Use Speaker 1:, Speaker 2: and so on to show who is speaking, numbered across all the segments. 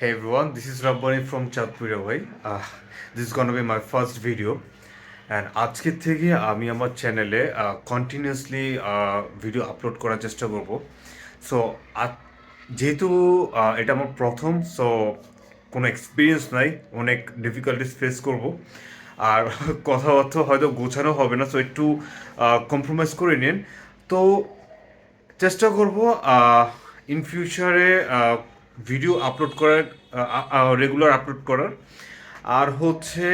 Speaker 1: Hey everyone, this is Rabbani from Chatpura. This is gonna be my first video and আজকের থেকে আমি আমার চ্যানেলে কন্টিনিউয়াসলি ভিডিও আপলোড করার চেষ্টা করব। সো যেহেতু এটা আমার প্রথম, সো কোনো এক্সপিরিয়েন্স নাই, অনেক ডিফিকাল্টিস ফেস করব আর কথাবার্তা হয়তো গোছানো হবে না, সো একটু কম্প্রোমাইজ করে নিন। তো চেষ্টা করব ইন ফিউচারে ভিডিও আপলোড করার, রেগুলার আপলোড করার। আর হচ্ছে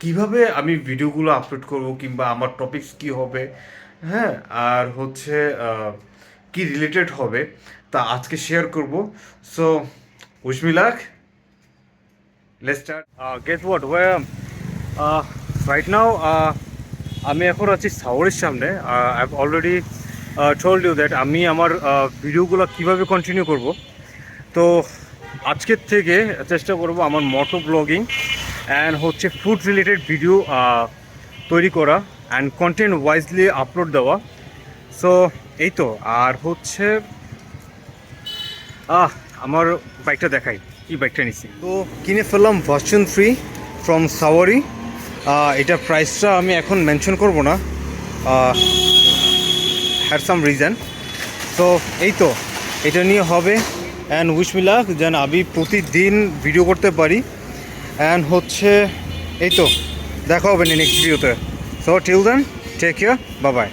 Speaker 1: কিভাবে আমি ভিডিওগুলো আপলোড করব কিংবা আমার টপিকস কি হবে, হ্যাঁ, আর হচ্ছে কি রিলেটেড হবে তা আজকে শেয়ার করব। So wish me luck, let's start. Guess what, right now আমি এখন আছি সাওয়ারের সামনে। I have already told you that আমি আমার ভিডিওগুলো কীভাবে কন্টিনিউ করব। তো আজকের থেকে চেষ্টা করব আমার মোটো ব্লগিং অ্যান্ড হচ্ছে ফুড রিলেটেড ভিডিও তৈরি করা অ্যান্ড কন্টেন্ট ওয়াইজলি আপলোড দেওয়া। সো এই তো। আর হচ্ছে আমার বাইকটা দেখাই, কি বাইকটা নিচ্ছি। তো কিনে ফেললাম ভার্সন 3 ফ্রম সাওয়ারি। এটা প্রাইসটা আমি এখন মেনশন করব না, হ্যাড সাম রিজন। তো এই তো, এটা নিয়ে হবে অ্যান্ড উইশ মি লাক যেন আমি প্রতিদিন ভিডিও করতে পারি। অ্যান্ড হচ্ছে এই তো, দেখা হবে নেক্সট ভিডিওতে। So till then, take care, bye by.